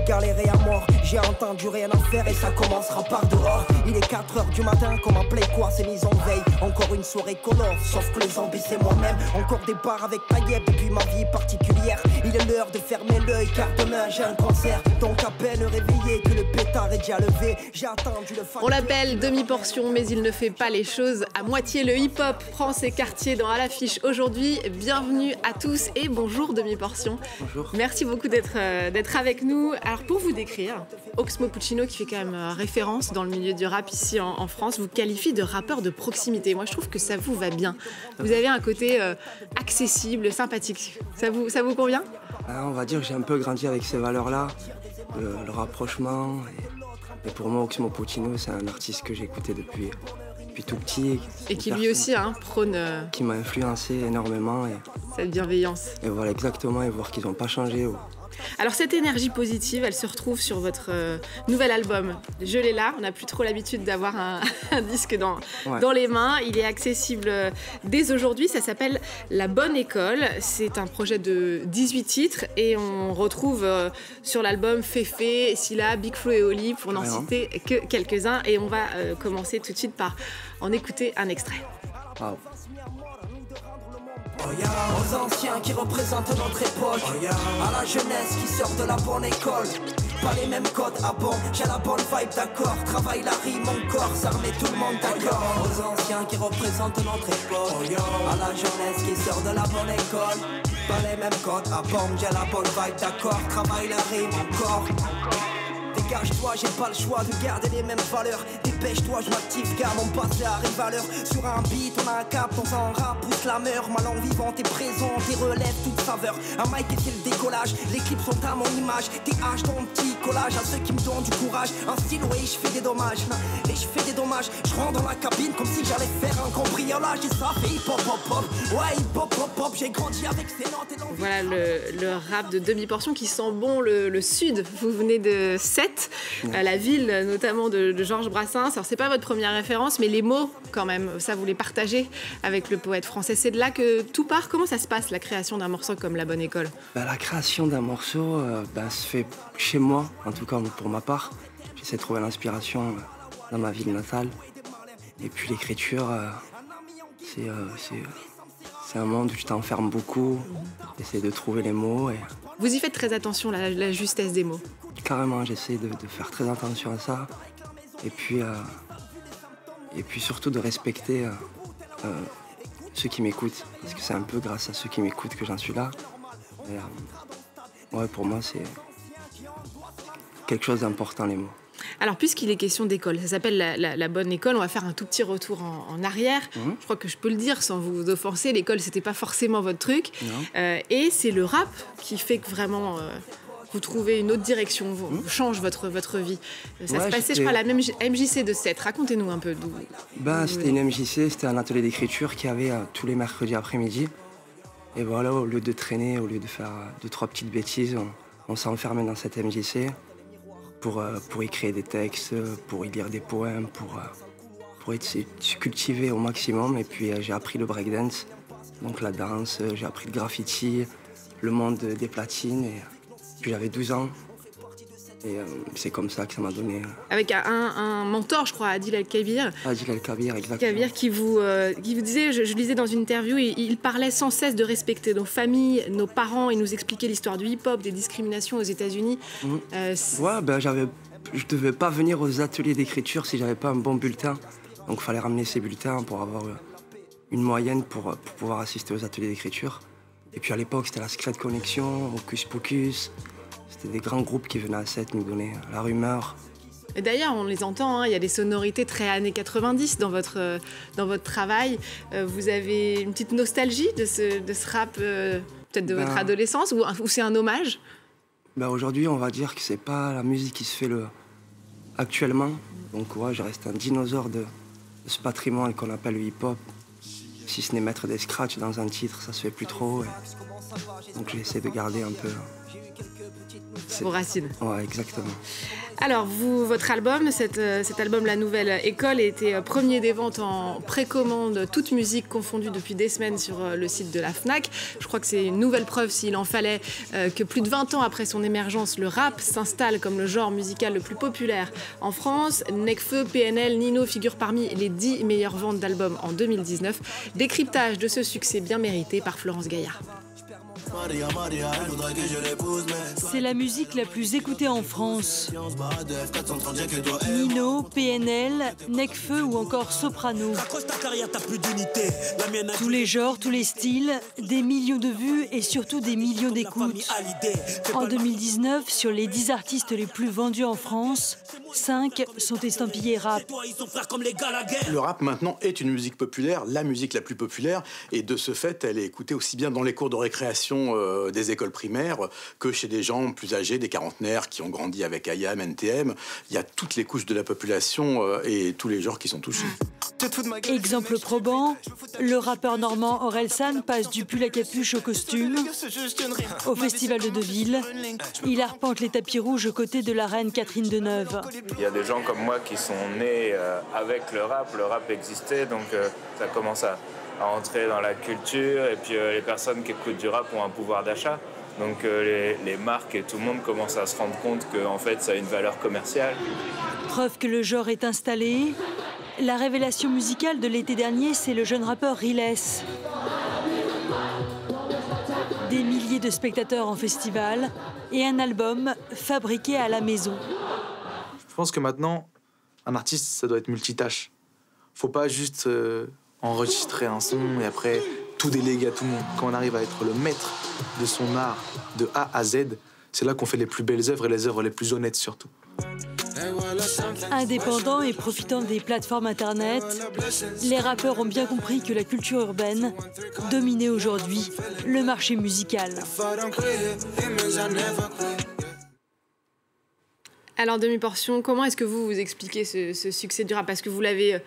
galéré à mort. J'ai entendu rien à faire et ça commencera par dehors. Il est 4h du matin, comme un play quoi, c'est mise en veille. Encore une soirée colore, sauf que les zombies c'est moi-même. Encore des bars avec Taïeb depuis ma vie particulière. Il est l'heure de fermer l'œil car demain j'ai un concert. Donc à peine réveillé que le pétard est déjà levé. J'ai attendu le On l'appelle demi-portion, mais il ne fait pas les choses à moitié. Le hip-hop prend ses quartiers dans À l'affiche aujourd'hui. Bienvenue à tous et bonjour demi-portion. Bonjour. Merci beaucoup d'être avec nous. Alors pour vous décrire, Oxmo Puccino, qui fait quand même référence dans le milieu du rap ici en France, vous qualifie de rappeur de proximité. Moi je trouve que ça vous va bien. Vous avez un côté accessible, sympathique. Ça vous convient ? On va dire que j'ai un peu grandi avec ces valeurs-là, le rapprochement. Et pour moi, Oxmo Puccino, c'est un artiste que j'ai écouté depuis tout petit. Et qui lui aussi prône... Qui m'a influencé énormément. Cette bienveillance. Et voilà, exactement, et voir qu'ils n'ont pas changé. Alors cette énergie positive, elle se retrouve sur votre nouvel album. Je l'ai là, on n'a plus trop l'habitude d'avoir un disque dans les mains. Il est accessible dès aujourd'hui, ça s'appelle La Bonne École. C'est un projet de 18 titres et on retrouve sur l'album Féfé, Silla, Big Flo et Oli, pour n'en citer que quelques-uns. Et on va commencer tout de suite par en écouter un extrait. Wow. Aux anciens qui représentent notre époque, à la jeunesse qui sort de la bonne école. Pas les mêmes codes, bon, j'ai la bonne vibe, d'accord. Travaille la rime, mon corps, ça remet tout le monde d'accord. Aux anciens qui représentent notre époque, à la jeunesse qui sort de la bonne école. Pas les mêmes codes, bon, j'ai la bonne vibe, d'accord. Travaille la rime, mon corps. Dégage-toi, j'ai pas le choix de garder les mêmes valeurs. Dépêche-toi, je m'active car mon passé arrive à l'heure. Sur un beat, on a un cap, dans un rap pousse la meurt. Ma langue vivante est présente et relève toute saveur. Un mic et c'est le décollage, les clips sont à mon image. TH dans un petit collage à ceux qui me donnent du courage. Un stylo et je fais des dommages, et je fais des dommages. Je rentre dans la cabine comme si j'allais faire un cambriolage. Et ça fait hip hop hop hop, ouais hip hop hop hop. J'ai grandi avec ces notes et l'envie. Voilà le rap de demi-portion qui sent bon le sud. Vous venez de Sète, la ville notamment de Georges Brassens. Alors c'est pas votre première référence, mais les mots quand même, ça vous les partagez avec le poète français. C'est de là que tout part. Comment ça se passe la création d'un morceau comme La Bonne École ? La création d'un morceau se fait chez moi, en tout cas pour ma part. J'essaie de trouver l'inspiration dans ma ville natale. Et puis l'écriture, c'est un monde où tu t'enfermes beaucoup, t'essaies de trouver les mots. Vous y faites très attention, la justesse des mots. Carrément, j'essaie de faire très attention à ça. Et puis surtout de respecter ceux qui m'écoutent. Parce que c'est un peu grâce à ceux qui m'écoutent que j'en suis là. Et, pour moi, c'est quelque chose d'important, les mots. Alors, puisqu'il est question d'école, ça s'appelle la Bonne École, on va faire un tout petit retour en arrière. Je crois que je peux le dire sans vous offenser, l'école, c'était pas forcément votre truc. Et c'est le rap qui fait que vraiment... vous trouvez une autre direction, vous change votre vie. Ça se passait, je crois, à la même MJC de Sète. Racontez-nous un peu d'où... C'était une MJC, c'était un atelier d'écriture qu'il y avait tous les mercredis après-midi. Et voilà, au lieu de traîner, au lieu de faire 2-3 petites bêtises, on s'enfermait dans cette MJC pour y créer des textes, pour y lire des poèmes, pour se cultiver au maximum. Et puis j'ai appris le breakdance, donc la danse, j'ai appris le graffiti, le monde des platines. Puis j'avais 12 ans et c'est comme ça que ça m'a donné... Avec un mentor, je crois, Adil El-Kabir. Adil El-Kabir, exactement. Kabir qui vous disait, je lisais dans une interview, il parlait sans cesse de respecter nos familles, nos parents, il nous expliquait l'histoire du hip-hop, des discriminations aux États-Unis. Je devais pas venir aux ateliers d'écriture si j'avais pas un bon bulletin. Donc il fallait ramener ces bulletins pour avoir une moyenne pour pouvoir assister aux ateliers d'écriture. Et puis à l'époque, c'était la Secret Connection, Hocus Pocus. C'était des grands groupes qui venaient à Sète nous donner La Rumeur. Et d'ailleurs, on les entend, il y a des sonorités très années 90 dans votre travail. Vous avez une petite nostalgie de ce rap, peut-être de votre adolescence, ou c'est un hommage ? Aujourd'hui, on va dire que c'est pas la musique qui se fait actuellement. Donc je reste un dinosaure de ce patrimoine qu'on appelle le hip-hop. Si ce n'est mettre des scratchs dans un titre, ça se fait plus trop. Donc j'essaie de garder un peu vos racines. Ouais, exactement. Alors, votre album, cet album La Nouvelle École, était premier des ventes en précommande, toute musique confondue depuis des semaines sur le site de la Fnac. Je crois que c'est une nouvelle preuve, s'il en fallait, que plus de 20 ans après son émergence, le rap s'installe comme le genre musical le plus populaire en France. Nekfeu, PNL, Nino figurent parmi les 10 meilleures ventes d'albums en 2019. Décryptage de ce succès bien mérité par Florence Gaillard. C'est la musique la plus écoutée en France. Nino, PNL, Nekfeu ou encore Soprano. Tous les genres, tous les styles, des millions de vues et surtout des millions d'écoutes. En 2019, sur les 10 artistes les plus vendus en France, 5 sont estampillés rap. Le rap maintenant est une musique populaire, la musique la plus populaire, et de ce fait, elle est écoutée aussi bien dans les cours de récréation des écoles primaires que chez des gens plus âgés, des quarantenaires qui ont grandi avec IAM, NTM. Il y a toutes les couches de la population et tous les genres qui sont touchés. Exemple probant, le rappeur normand Orelsan passe du pull à capuche au costume. Au festival de Deauville, il arpente les tapis rouges aux côtés de la reine Catherine Deneuve. Il y a des gens comme moi qui sont nés avec le rap existait, donc ça commence à entrer dans la culture, et puis les personnes qui écoutent du rap ont un pouvoir d'achat. Donc les marques et tout le monde commence à se rendre compte que en fait, ça a une valeur commerciale. Preuve que le genre est installé, la révélation musicale de l'été dernier, c'est le jeune rappeur Riles. Des milliers de spectateurs en festival et un album fabriqué à la maison. Je pense que maintenant, un artiste, ça doit être multitâche. Faut pas juste enregistrer un son et après tout déléguer à tout le monde. Quand on arrive à être le maître de son art de A à Z, c'est là qu'on fait les plus belles œuvres et les œuvres les plus honnêtes surtout. Indépendants et profitant des plateformes internet, les rappeurs ont bien compris que la culture urbaine dominait aujourd'hui le marché musical. Alors, demi-portion, comment est-ce que vous expliquez ce succès du rap? Parce que vous l'avez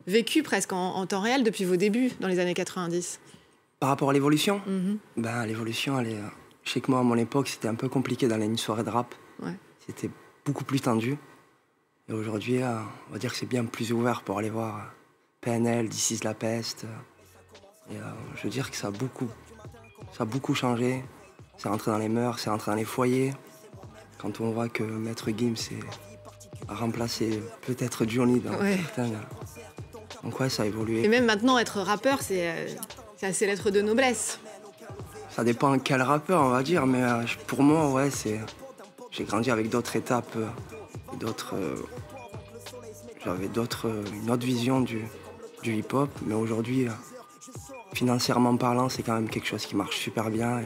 vécu presque en temps réel depuis vos débuts dans les années 90. Par rapport à l'évolution, l'évolution, je sais que moi, à mon époque, c'était un peu compliqué d'aller à une soirée de rap. Ouais. C'était beaucoup plus tendu. Et aujourd'hui, on va dire que c'est bien plus ouvert pour aller voir PNL, This Is La Peste. Et je veux dire que ça a beaucoup changé. C'est rentré dans les mœurs, c'est rentré dans les foyers. Quand on voit que Maître Gims a remplacé peut-être Johnny dans certaines... Donc ouais, ça a évolué. Et même maintenant, être rappeur, c'est assez lettre de noblesse. Ça dépend quel rappeur, on va dire, mais pour moi, ouais, j'ai grandi avec d'autres étapes, j'avais une autre vision du hip-hop, mais aujourd'hui, financièrement parlant, c'est quand même quelque chose qui marche super bien.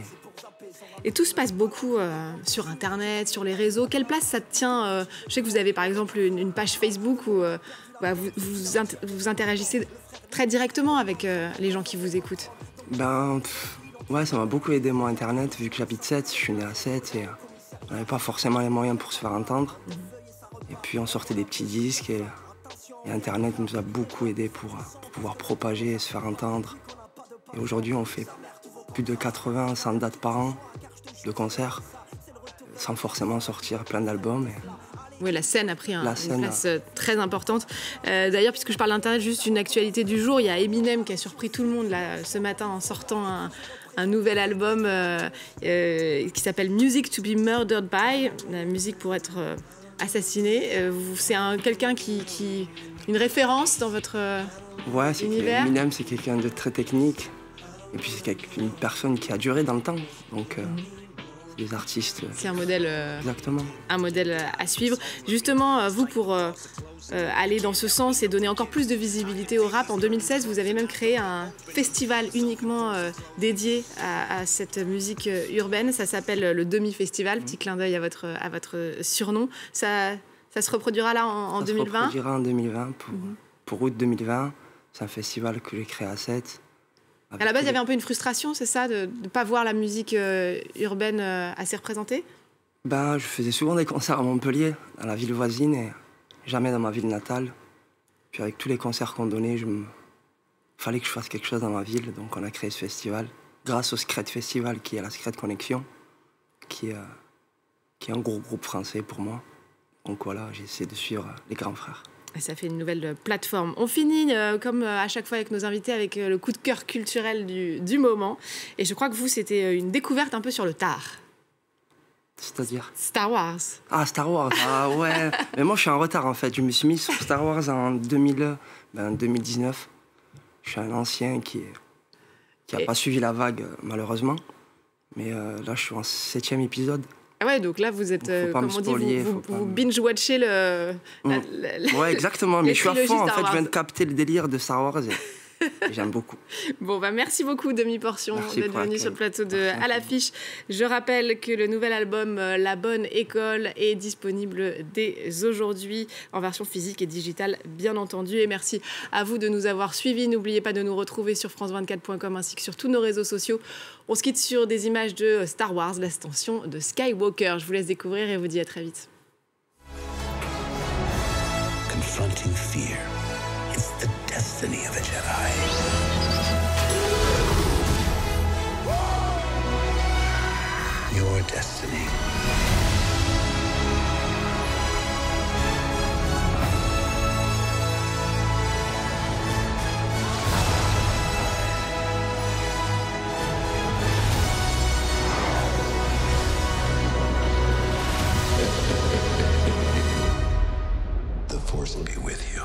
Et tout se passe beaucoup sur Internet, sur les réseaux. Quelle place ça tient Je sais que vous avez par exemple une page Facebook où vous interagissez très directement avec les gens qui vous écoutent. Ouais, ça m'a beaucoup aidé, moi, Internet, vu que j'habite 7, je suis né à 7 et on n'avait pas forcément les moyens pour se faire entendre. Et puis on sortait des petits disques et Internet nous a beaucoup aidé pour pouvoir propager et se faire entendre. Et aujourd'hui, on fait plus de 80, 100 dates par an de concerts, sans forcément sortir plein d'albums. Oui, la scène a pris une place très importante. D'ailleurs, puisque je parle d'Internet, juste une actualité du jour, il y a Eminem qui a surpris tout le monde là, ce matin en sortant un nouvel album qui s'appelle Music to be Murdered By, la musique pour être assassiné. C'est quelqu'un qui une référence dans votre univers. Eminem, c'est quelqu'un de très technique. Et puis c'est une personne qui a duré dans le temps. Donc c'est des artistes. C'est un modèle. Exactement. Un modèle à suivre. Justement, vous, pour aller dans ce sens et donner encore plus de visibilité au rap, en 2016, vous avez même créé un festival uniquement dédié à cette musique urbaine. Ça s'appelle le Demi-Festival. Petit clin d'œil à votre surnom. Ça se reproduira là en 2020. Ça se reproduira en 2020 pour août 2020. C'est un festival que j'ai créé à 7. À la base, il y avait un peu une frustration, c'est ça, de ne pas voir la musique urbaine assez représentée? Je faisais souvent des concerts à Montpellier, dans la ville voisine, et jamais dans ma ville natale. Puis avec tous les concerts qu'on donnait, il fallait que je fasse quelque chose dans ma ville, donc on a créé ce festival. Grâce au Secret Festival, qui est la Secret Connection, qui est qui est un gros groupe français pour moi. Donc voilà, j'essaie de suivre les grands frères. Et ça fait une nouvelle plateforme. On finit, comme à chaque fois avec nos invités, avec le coup de cœur culturel du moment. Et je crois que vous, c'était une découverte un peu sur le tard. C'est-à-dire Star Wars. Ah, Star Wars, ah ouais. Mais moi, je suis en retard, en fait. Je me suis mis sur Star Wars en 2019. Je suis un ancien qui n'a pas suivi la vague, malheureusement. Mais là, je suis en 7e épisode. Ah ouais, donc là, vous êtes, comme on dit, vous binge-watchez Ouais, exactement. Mais je suis à fond, en fait. Je viens de capter le délire de Star Wars. J'aime beaucoup. Bon, merci beaucoup, Demi-Portion, d'être venu sur le plateau de À l'affiche. Je rappelle que le nouvel album La Bonne École est disponible dès aujourd'hui en version physique et digitale, bien entendu. Et merci à vous de nous avoir suivis. N'oubliez pas de nous retrouver sur france24.com ainsi que sur tous nos réseaux sociaux. On se quitte sur des images de Star Wars, l'ascension de Skywalker. Je vous laisse découvrir et vous dis à très vite. Confronting fear. It's the destiny of a Jedi. Your destiny. The Force will be with you.